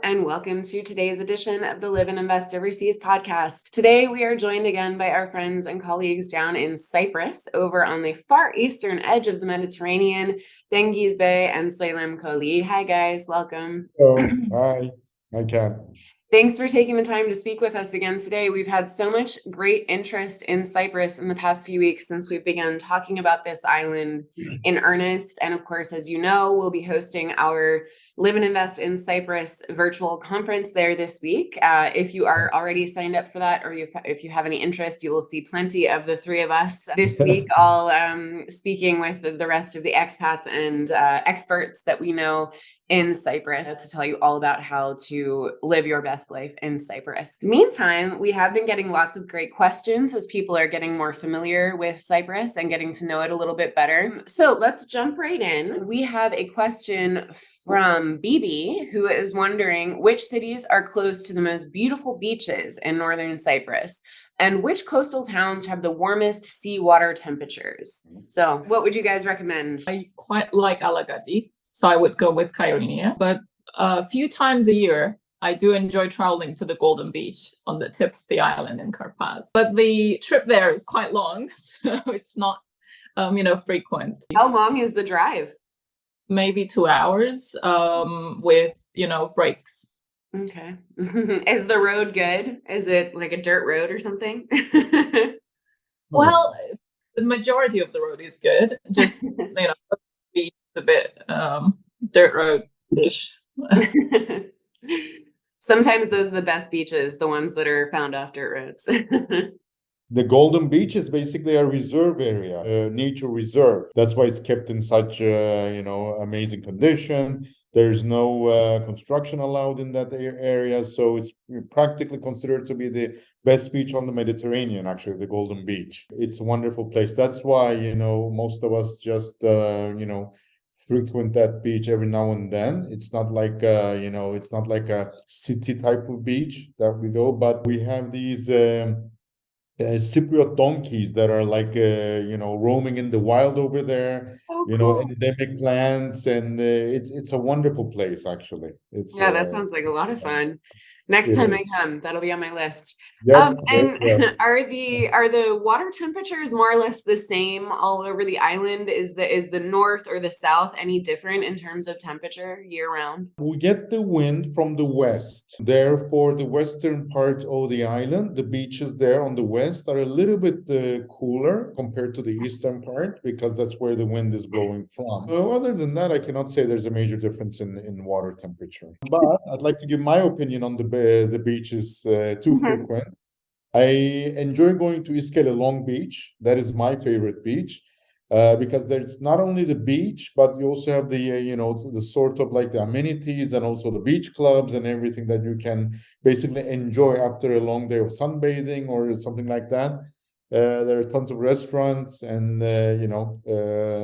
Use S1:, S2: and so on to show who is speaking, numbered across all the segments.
S1: and welcome to today's edition of the Live and Invest Overseas podcast. Today, we are joined again by our friends and colleagues down in Cyprus, over on the far eastern edge of the Mediterranean, Cengiz Bey and Soylem Koli. Hi, guys. Welcome.
S2: Oh, hi. I can.
S1: Thanks for taking the time to speak with us again today. We've had so much great interest in Cyprus in the past few weeks since we've begun talking about this island in earnest. And of course, as you know, we'll be hosting our Live and Invest in Cyprus virtual conference there this week. If you are already signed up for that, or if you have any interest, you will see plenty of the three of us this week, all speaking with the rest of the expats and experts that we know in Cyprus to tell you all about how to live your best life in Cyprus. Meantime, we have been getting lots of great questions as people are getting more familiar with Cyprus and getting to know it a little bit better. So let's jump right in. We have a question from Bibi, who is wondering which cities are close to the most beautiful beaches in northern Cyprus, and which coastal towns have the warmest seawater temperatures. So what would you guys recommend?
S3: I quite like Alagadi, so I would go with Kyrenia. But a few times a year, I do enjoy traveling to the Golden Beach on the tip of the island in Karpaz. But the trip there is quite long, so it's not, frequent.
S1: How long is the drive?
S3: Maybe 2 hours with, breaks.
S1: Okay. Is the road good? Is it like a dirt road or something?
S3: Well, the majority of the road is good. Just, beach a bit dirt road-ish.
S1: Sometimes those are the best beaches, the ones that are found off dirt roads.
S2: The Golden Beach is basically a reserve area, a nature reserve. That's why it's kept in such, amazing condition. There's no construction allowed in that area, so it's practically considered to be the best beach on the Mediterranean, actually, the Golden Beach. It's a wonderful place. That's why, most of us just, frequent that beach every now and then. It's not like, it's not like a city type of beach that we go, but we have these Cypriot donkeys that are like, roaming in the wild over there.
S1: Oh, cool.
S2: Endemic plants, and it's a wonderful place, actually.
S1: That sounds like a lot of fun. Next time I come, that'll be on my list.
S2: Yeah,
S1: Are the water temperatures more or less the same all over the island? Is the north or the south any different in terms of temperature year round?
S2: We get the wind from the west. Therefore, the western part of the island, the beaches there on the west are a little bit cooler compared to the eastern part, because that's where the wind is blowing from. Other than that, I cannot say there's a major difference in water temperature. But I'd like to give my opinion on the beaches too frequent. I enjoy going to Iskele Long Beach. That is my favorite beach, because there's not only the beach, but you also have the the sort of like the amenities and also the beach clubs and everything that you can basically enjoy after a long day of sunbathing or something like that. There are tons of restaurants and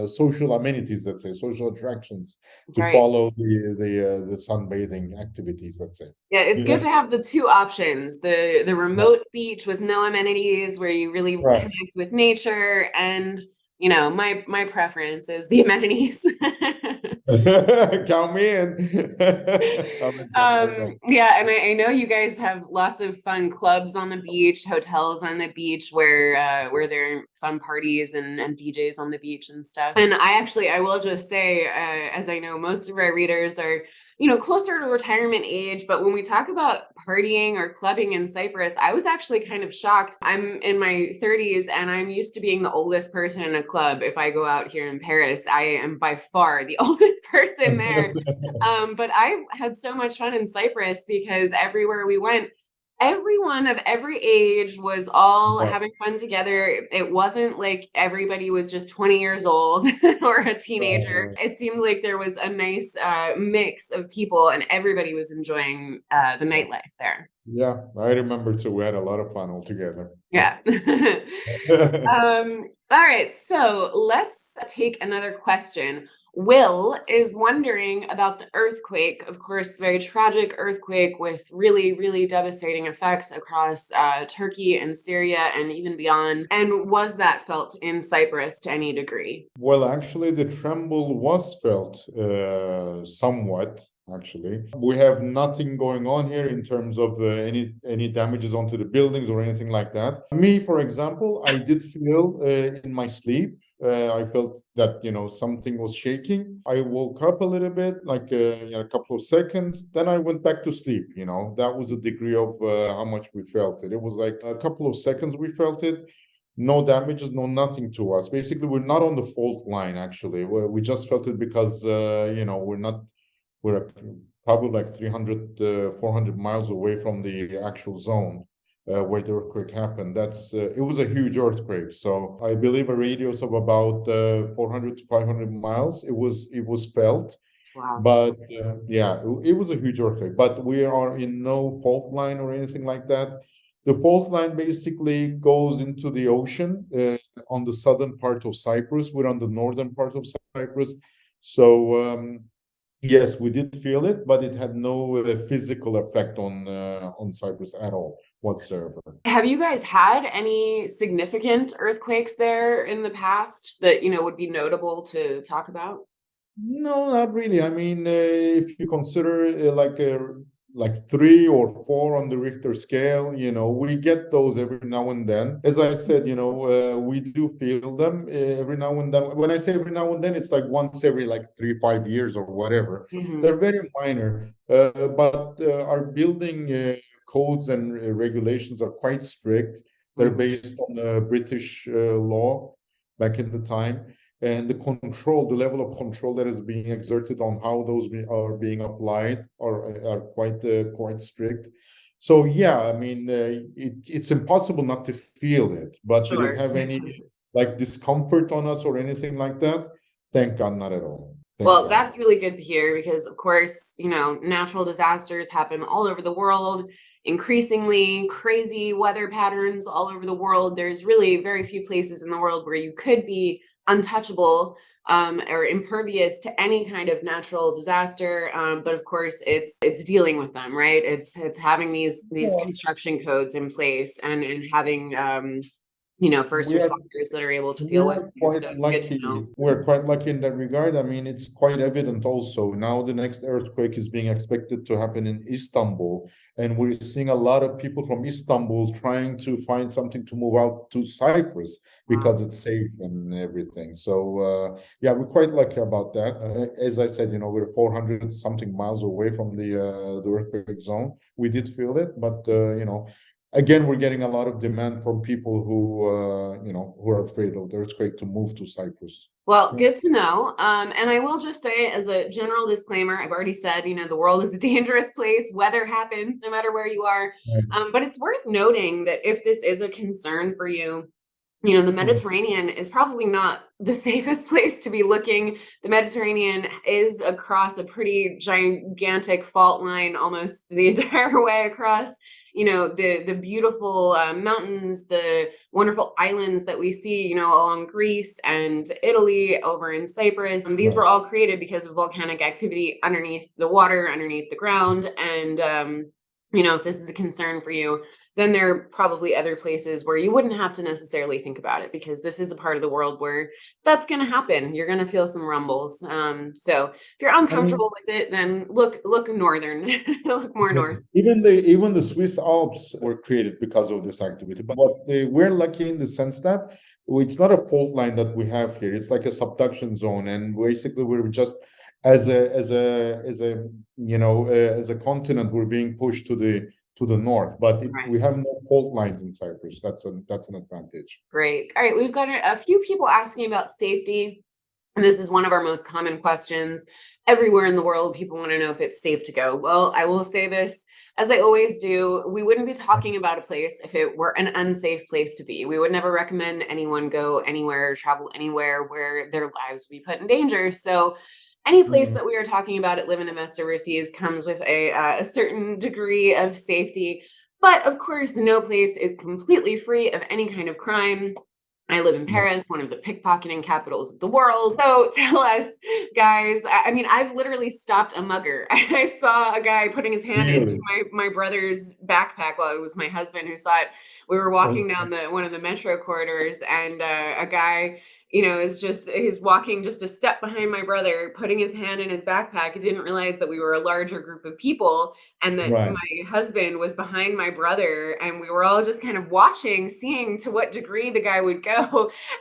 S2: social amenities, let's say, social attractions to follow the sunbathing activities, let's say.
S1: Yeah, it's good to have the two options: the remote beach with no amenities, where you really connect with nature, and my preference is the amenities.
S2: Count me in.
S1: Yeah, and I know you guys have lots of fun clubs on the beach, hotels on the beach, where there are fun parties and DJs on the beach and stuff. And I will just say, as I know most of our readers are closer to retirement age, but when we talk about partying or clubbing in Cyprus, I was actually kind of shocked. I'm in my 30s and I'm used to being the oldest person in a club. If I go out here in Paris, I am by far the oldest person there. But I had so much fun in Cyprus because everywhere we went, everyone of every age was all having fun together. It wasn't like everybody was just 20 years old or a teenager. It seemed like there was a nice mix of people and everybody was enjoying the nightlife there.
S2: Yeah, I remember too. We had a lot of fun all together.
S1: Yeah. All right, so let's take another question. Will is wondering about the earthquake, of course, very tragic earthquake with really, really devastating effects across Turkey and Syria and even beyond. And was that felt in Cyprus to any degree?
S2: Well, actually, the tremble was felt somewhat. actually. We have nothing going on here in terms of any damages onto the buildings or anything like that. Me, for example, I did feel in my sleep, I felt that, something was shaking. I woke up a little bit, like a couple of seconds. Then I went back to sleep, That was a degree of how much we felt it. It was like a couple of seconds we felt it. No damages, no nothing to us. Basically, we're not on the fault line, actually. We just felt it because, we're probably like 300, 400 miles away from the actual zone where the earthquake happened. It was a huge earthquake. So I believe a radius of about 400 to 500 miles. It was felt.
S1: Wow.
S2: But it was a huge earthquake. But we are in no fault line or anything like that. The fault line basically goes into the ocean on the southern part of Cyprus. We're on the northern part of Cyprus. So yes, we did feel it, but it had no physical effect on Cyprus at all whatsoever.
S1: Have you guys had any significant earthquakes there in the past that, would be notable to talk about?
S2: No, not really. I mean, if you consider like 3 or 4 on the Richter scale, we get those every now and then. As I said, we do feel them every now and then. When I say every now and then, it's like once every 3-5 years or whatever.
S1: Mhm.
S2: They're very minor, but our building codes and regulations are quite strict. They're based on British law back in the time. And the level of control that is being exerted on how those are being applied are quite strict. So yeah, I mean, it's impossible not to feel it. But did it have any discomfort on us or anything like that? Thank God, not at all.
S1: Well, that's really good to hear because, of course, natural disasters happen all over the world. Increasingly crazy weather patterns all over the world. There's really very few places in the world where you could be untouchable or impervious to any kind of natural disaster. But of course, it's dealing with them, right? It's having these construction codes in place and having first responders that are able to deal with it. So it's good to know.
S2: We're quite lucky in that regard. I mean, it's quite evident also. Now the next earthquake is being expected to happen in Istanbul. And we're seeing a lot of people from Istanbul trying to find something to move out to Cyprus because it's safe and everything. So, we're quite lucky about that. As I said, we're 400 something miles away from the earthquake zone. We did feel it, but, again, we're getting a lot of demand from people who are afraid of the earthquake to move to Cyprus.
S1: Well, good to know. And I will just say as a general disclaimer, I've already said, the world is a dangerous place. Weather happens no matter where you are. But it's worth noting that if this is a concern for you, the Mediterranean is probably not the safest place to be looking. The Mediterranean is across a pretty gigantic fault line almost the entire way across. The beautiful mountains, the wonderful islands that we see, along Greece and Italy, over in Cyprus. And these were all created because of volcanic activity underneath the water, underneath the ground. And, if this is a concern for you, then there are probably other places where you wouldn't have to necessarily think about it because this is a part of the world where that's going to happen. You're going to feel some rumbles. So if you're uncomfortable with it, then look northern, look more north.
S2: Even the Swiss Alps were created because of this activity. But we're lucky in the sense that it's not a fault line that we have here. It's like a subduction zone, and basically we're just as a continent, we're being pushed to the north, but we have no fault lines in Cyprus. That's an advantage.
S1: Great. All right, we've got a few people asking about safety. And this is one of our most common questions. Everywhere in the world, people want to know if it's safe to go. Well, I will say this, as I always do, we wouldn't be talking about a place if it were an unsafe place to be. We would never recommend anyone go anywhere or travel anywhere where their lives would be put in danger. So any place that we are talking about at Live and Invest Overseas comes with a certain degree of safety. But of course, no place is completely free of any kind of crime. I live in Paris, one of the pickpocketing capitals of the world. So tell us, guys, I mean, I've literally stopped a mugger. I saw a guy putting his hand into
S2: Really?
S1: my brother's backpack. Well, it was my husband who saw it. We were walking down one of the metro corridors, and a guy, he's walking just a step behind my brother, putting his hand in his backpack. He didn't realize that we were a larger group of people and that
S2: Right.
S1: my husband was behind my brother, and we were all just kind of watching, seeing to what degree the guy would go.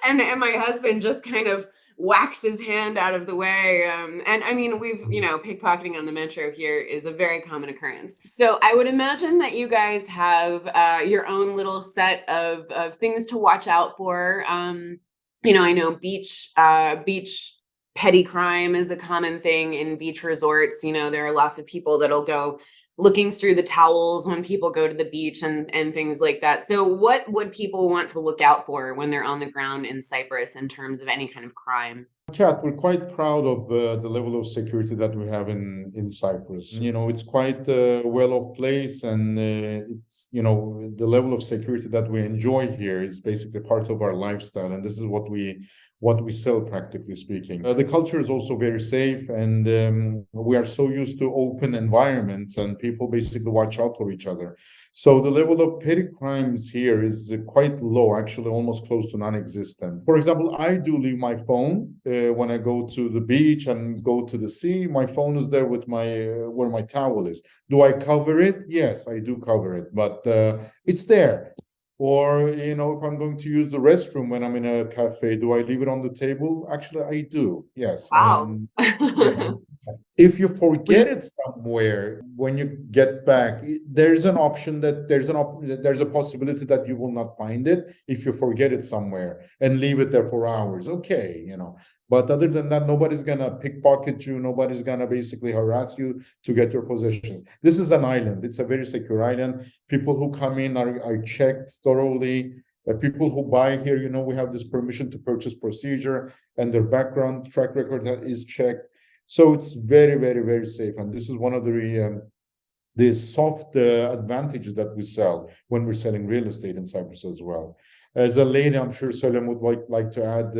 S1: And my husband just kind of whacks his hand out of the way. And I mean, pickpocketing on the metro here is a very common occurrence. So I would imagine that you guys have your own little set of things to watch out for. I know beach petty crime is a common thing in beach resorts. There are lots of people that'll go looking through the towels when people go to the beach and things like that. So what would people want to look out for when they're on the ground in Cyprus in terms of any kind of crime?
S2: Kat, we're quite proud of the level of security that we have in Cyprus. It's quite a well-off place, and it's the level of security that we enjoy here is basically part of our lifestyle, and this is what we sell, practically speaking. The culture is also very safe, and we are so used to open environments, and people basically watch out for each other. So the level of petty crimes here is quite low, actually almost close to non-existent. For example, I do leave my phone when I go to the beach and go to the sea. My phone is there with where my towel is. Do I cover it? Yes, I do cover it, but it's there. Or, if I'm going to use the restroom when I'm in a cafe, do I leave it on the table? Actually, I do. Yes.
S1: Wow.
S2: If you forget it somewhere, when you get back, there's an option that there's a possibility that you will not find it if you forget it somewhere and leave it there for hours. Okay, But other than that, nobody's gonna pickpocket you. Nobody's gonna basically harass you to get your possessions. This is an island. It's a very secure island. People who come in are checked thoroughly. People who buy here, we have this permission to purchase procedure, and their background track record is checked. So it's very, very, very safe. And this is one of the soft advantages that we sell when we're selling real estate in Cyprus as well. As a lady, I'm sure Selim would like to add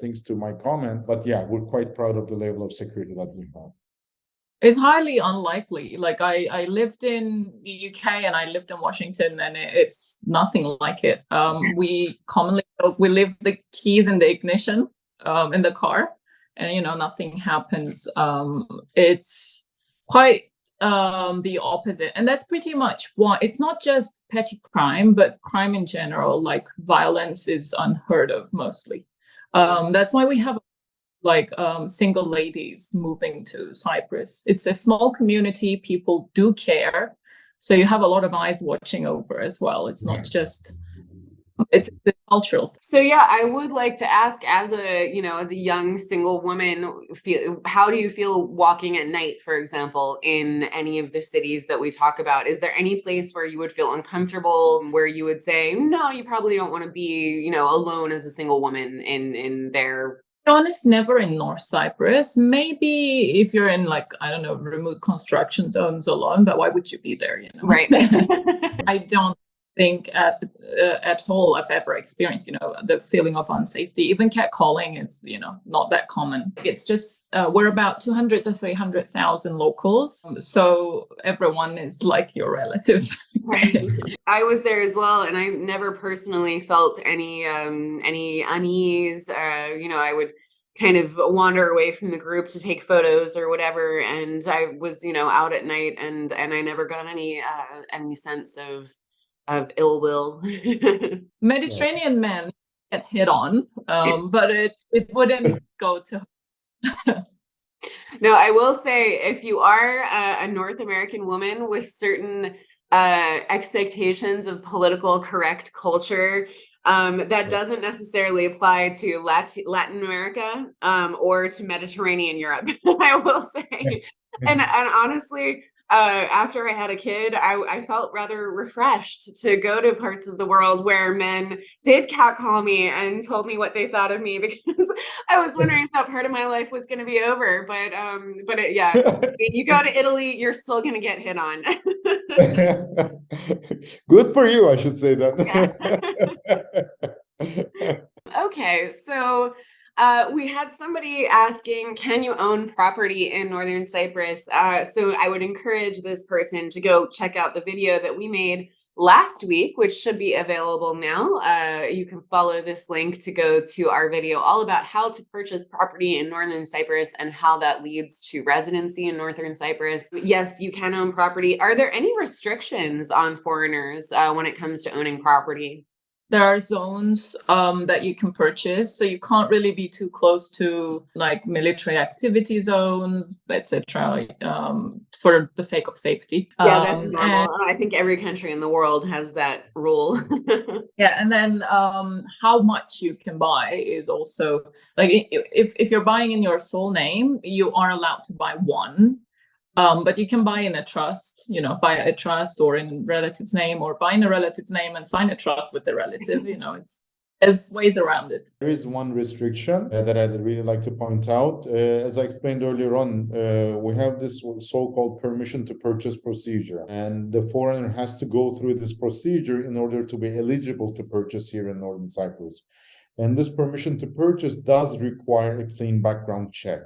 S2: things to my comment, but yeah, we're quite proud of the level of security that we have.
S3: It's highly unlikely. Like I lived in the UK and I lived in Washington, and it's nothing like it. We commonly leave the keys in the ignition in the car, and nothing happens. It's quite the opposite, and that's pretty much why it's not just petty crime, but crime in general. Like violence is unheard of mostly. That's why we have single ladies moving to Cyprus. It's a small community, people do care, so you have a lot of eyes watching over as well. It's not just it's cultural.
S1: So yeah, I would like to ask, as a young single woman, how do you feel walking at night, for example, in any of the cities that we talk about? Is there any place where you would feel uncomfortable, where you would say, no, you probably don't want to be, alone as a single woman in there?
S3: To be honest, never in North Cyprus. Maybe if you're in remote construction zones alone, but why would you be there?
S1: Right.
S3: I don't think at all I've ever experienced the feeling of unsafety. Even catcalling is not that common. It's just we're about 200 to 300,000 locals, so everyone is like your relative.
S1: I was there as well, and I never personally felt any unease. I would kind of wander away from the group to take photos or whatever, and I was out at night, and I never got any sense of ill will.
S3: Mediterranean men get hit on, but it wouldn't go to.
S1: No, I will say, if you are a North American woman with certain expectations of political correct culture, that doesn't necessarily apply to Latin America or to Mediterranean Europe, I will say. And honestly, after I had a kid, I felt rather refreshed to go to parts of the world where men did catcall me and told me what they thought of me, because I was wondering if that part of my life was going to be over. But you go to Italy, you're still going to get hit on.
S2: Good for you, I should say that.
S1: Okay, so we had somebody asking, can you own property in Northern Cyprus? So I would encourage this person to go check out the video that we made last week, which should be available now. You can follow this link to go to our video all about how to purchase property in Northern Cyprus and how that leads to residency in Northern Cyprus. Yes, you can own property. Are there any restrictions on foreigners when it comes to owning property?
S3: There are zones that you can purchase, so you can't really be too close to like military activity zones, etc. For the sake of safety.
S1: Yeah, that's
S3: And
S1: normal. I think every country in the world has that rule.
S3: yeah, and then how much you can buy is also like if you're buying in your sole name, you are allowed to buy one. But you can buy in a trust, buy a trust or in relative's name, or buy in a relative's name and sign a trust with the relative. There's ways around it.
S2: There is one restriction that I'd really like to point out. As I explained earlier on, we have this so-called permission to purchase procedure, and the foreigner has to go through this procedure in order to be eligible to purchase here in Northern Cyprus. And this permission to purchase does require a clean background check.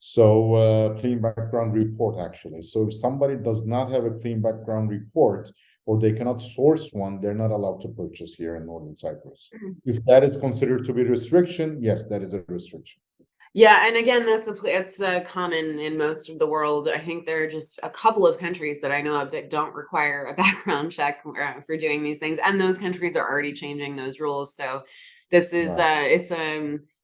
S2: So clean background report, actually. So if somebody does not have a clean background report, or they cannot source one, they're not allowed to purchase here in Northern Cyprus. If that is considered to be a restriction, yes, that is a restriction.
S1: Yeah, and again, it's common in most of the world. I think there are just a couple of countries that I know of that don't require a background check for doing these things, and those countries are already changing those rules. So this is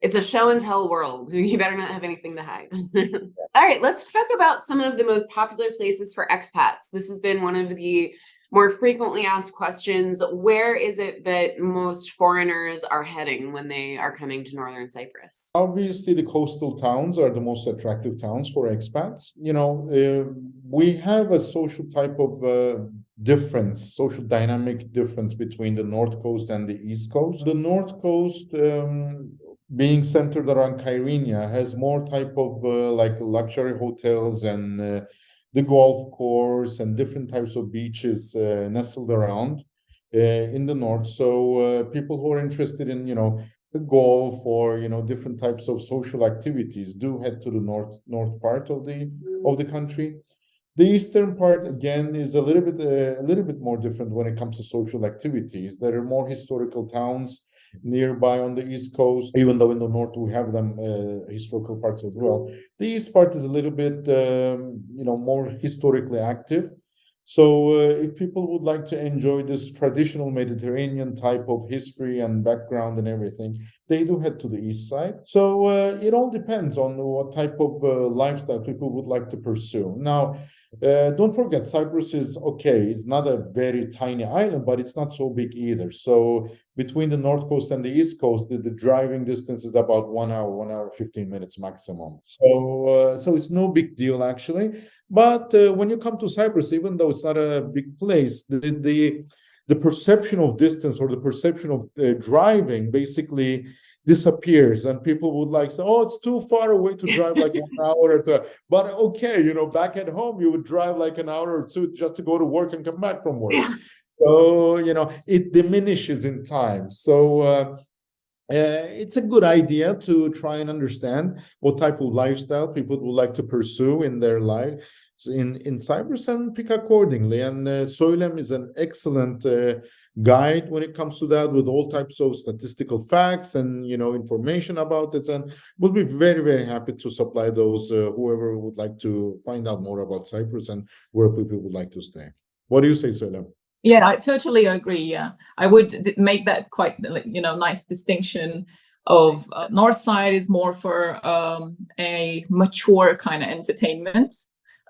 S1: it's a show and tell world. You better not have anything to hide. All right, let's talk about some of the most popular places for expats. This has been one of the more frequently asked questions. Where is it that most foreigners are heading when they are coming to Northern Cyprus?
S2: Obviously, the coastal towns are the most attractive towns for expats. We have a social type of social dynamic difference between the North Coast and the East Coast. The North Coast, being centered around Kyrenia, has more type of like luxury hotels and the golf course and different types of beaches nestled around in the north. So people who are interested in, the golf or, different types of social activities do head to the north part of the country. The eastern part, again, is a little bit more different when it comes to social activities. There are more historical towns nearby on the East Coast, even though in the north we have them historical parts as well. The east part is a little bit more historically active. So if people would like to enjoy this traditional Mediterranean type of history and background and everything, they do head to the east side. So it all depends on what type of lifestyle people would like to pursue. Now, don't forget, Cyprus is okay. It's not a very tiny island, but it's not so big either. So between the North Coast and the East Coast, the driving distance is about 1 hour, 15 minutes maximum. So it's no big deal, actually. But when you come to Cyprus, even though it's not a big place, the perception of distance or the perception of driving basically disappears, and people would like say, oh, it's too far away to drive like 1 hour or two. But okay, back at home, you would drive like an hour or two just to go to work and come back from work. Yeah. So, it diminishes in time. So it's a good idea to try and understand what type of lifestyle people would like to pursue in their life in Cyprus and pick accordingly. And Söylem is an excellent guide when it comes to that, with all types of statistical facts and information about it. And we'll be very, very happy to supply those whoever would like to find out more about Cyprus and where people would like to stay. What do you say, Söylem?
S3: Yeah, I totally agree. Yeah, I would make that quite, nice distinction of north side is more for a mature kind of entertainment,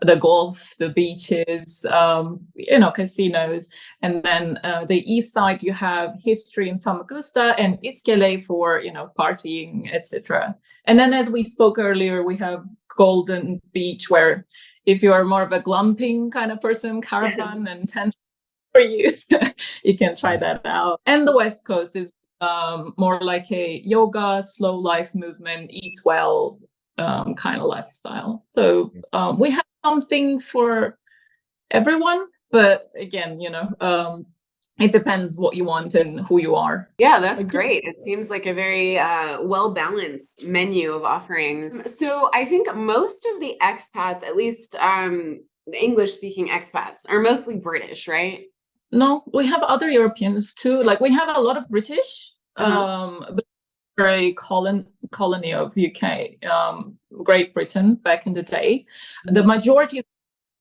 S3: the golf, the beaches, casinos. And then the east side, you have history in Famagusta and Iskele for, partying, etc. And then as we spoke earlier, we have Golden Beach, where if you're more of a glamping kind of person, caravan and tent for you, you can try that out. And the West Coast is more like a yoga, slow life movement, eat well kind of lifestyle. So we have something for everyone, but again, it depends what you want and who you are.
S1: Yeah, that's
S2: I
S1: great. It seems like a very well-balanced menu of offerings. So I think most of the expats, at least English-speaking expats, are mostly British, right?
S3: No, we have other Europeans too. Like we have a lot of British, but we're a colony of UK, Great Britain back in the day. The majority is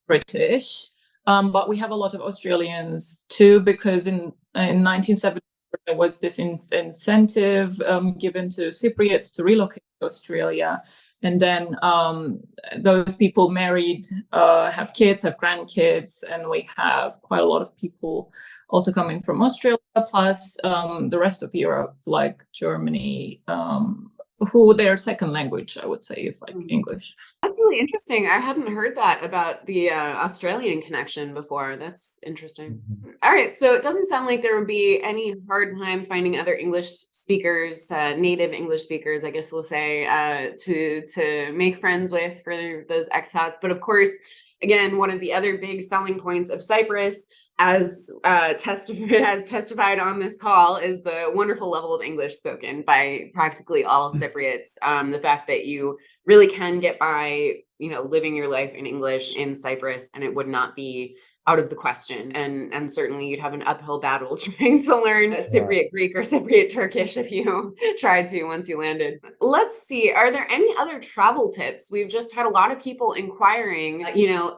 S3: British, but we have a lot of Australians too, because in 1970 there was this incentive given to Cypriots to relocate to Australia. And then those people married, have kids, have grandkids, and we have quite a lot of people also coming from Australia, plus the rest of Europe, like Germany, who their second language, I would say, is like English.
S1: That's really interesting. I hadn't heard that about the Australian connection before. That's interesting. All right, so it doesn't sound like there would be any hard time finding other English speakers, native English speakers, I guess we'll say, to make friends with for those expats. But of course, again, one of the other big selling points of Cyprus, as testified on this call, is the wonderful level of English spoken by practically all Cypriots. The fact that you really can get by, living your life in English in Cyprus, and it would not be out of the question. And certainly you'd have an uphill battle trying to learn Cypriot Greek or Cypriot Turkish if you tried to once you landed. Let's see, are there any other travel tips? We've just had a lot of people inquiring,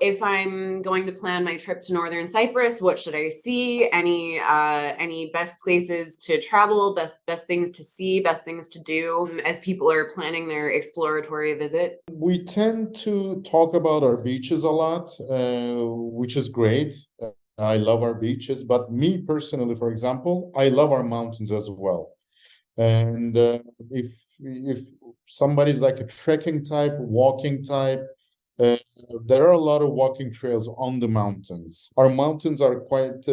S1: if I'm going to plan my trip to Northern Cyprus, what should I see? Any best places to travel, best things to see, best things to do as people are planning their exploratory visit?
S2: We tend to talk about our beaches a lot, which is great. I love our beaches, but me personally, for example, I love our mountains as well. And if somebody's like a trekking type, walking type, there are a lot of walking trails on the mountains. Our mountains are quite,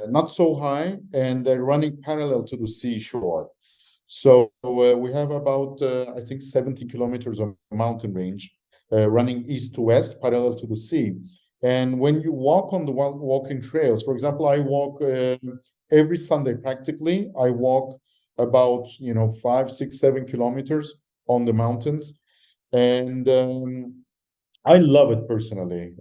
S2: not so high, and they're running parallel to the seashore. So we have about, I think, 70 kilometers of mountain range running east to west, parallel to the sea. And when you walk on the walking trails, for example, I walk every Sunday practically. I walk about 5, 6, 7 kilometers on the mountains, and I love it personally.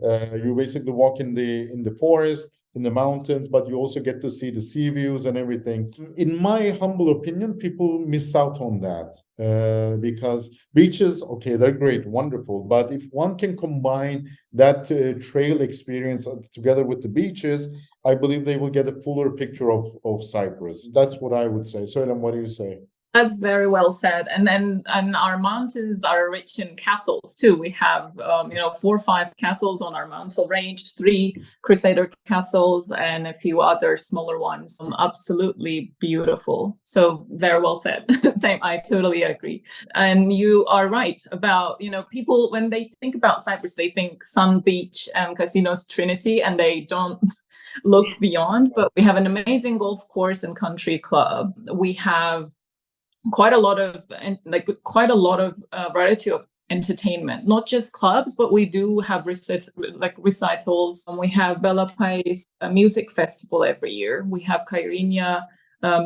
S2: You basically walk in the forest, in the mountains, but you also get to see the sea views and everything. In my humble opinion, people miss out on that because beaches, okay, they're great, wonderful, but if one can combine that trail experience together with the beaches, I believe they will get a fuller picture of Cyprus. That's what I would say. So, Ellen, what do you say?
S3: That's very well said. And our mountains are rich in castles too. We have 4 or 5 castles on our mountain range, 3 Crusader castles and a few other smaller ones. Absolutely beautiful. So very well said. Same, I totally agree. And you are right about, people, when they think about Cyprus, they think sun, beach and casinos, Trinity, and they don't look beyond. But we have an amazing golf course and country club. We have quite a lot of variety of entertainment, not just clubs, but we do have recitals. We have Bella Pais, a music festival every year. We have Kyrenia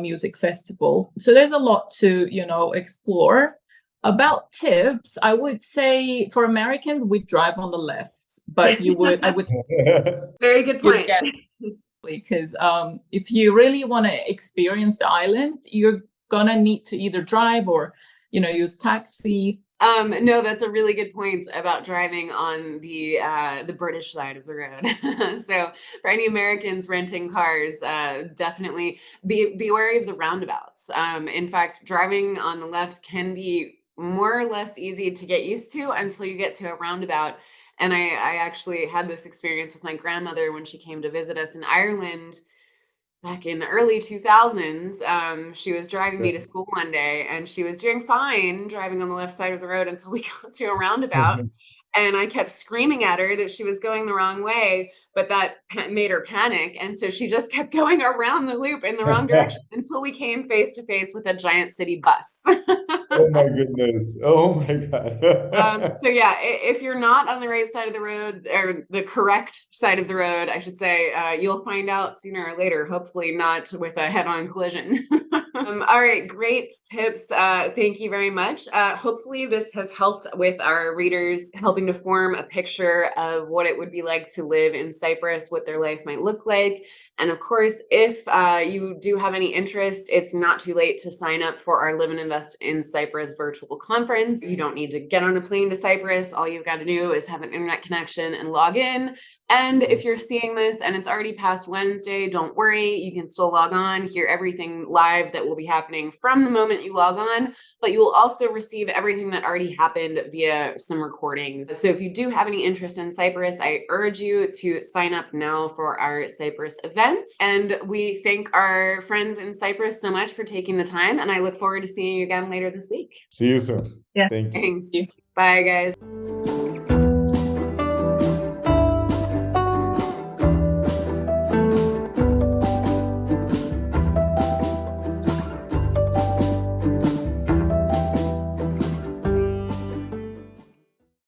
S3: music festival. So there's a lot to explore. About tips, I would say for Americans, we drive on the left, but I would
S1: very good point.
S3: Because if you really want to experience the island, you're gonna need to either drive or use taxi.
S1: No, that's a really good point about driving on the British side of the road. So for any Americans renting cars, definitely be wary of the roundabouts. In fact, driving on the left can be more or less easy to get used to until you get to a roundabout. And I actually had this experience with my grandmother when she came to visit us in Ireland back in the early 2000s. She was driving me to school one day, and she was doing fine driving on the left side of the road until we got to a roundabout. And I kept screaming at her that she was going the wrong way, but that made her panic. And so she just kept going around the loop in the wrong direction until we came face to face with a giant city bus.
S2: Oh my goodness. Oh my God.
S1: So yeah, if you're not on the right side of the road, or the correct side of the road, I should say, you'll find out sooner or later, hopefully not with a head-on collision. All right, great tips. Thank you very much. Hopefully this has helped with our readers, helping to form a picture of what it would be like to live in Cyprus, what their life might look like. And of course, if you do have any interest, it's not too late to sign up for our Live and Invest in Cyprus virtual conference. You don't need to get on a plane to Cyprus. All you've got to do is have an internet connection and log in. And if you're seeing this and it's already past Wednesday, don't worry, you can still log on, hear everything live that will be happening from the moment you log on, but you will also receive everything that already happened via some recordings. So if you do have any interest in Cyprus, I urge you to sign up now for our Cyprus event. And we thank our friends in Cyprus so much for taking the time, and I look forward to seeing you again later this week.
S2: See you soon.
S3: Yeah.
S2: Thank you.
S1: Thanks. Bye, guys.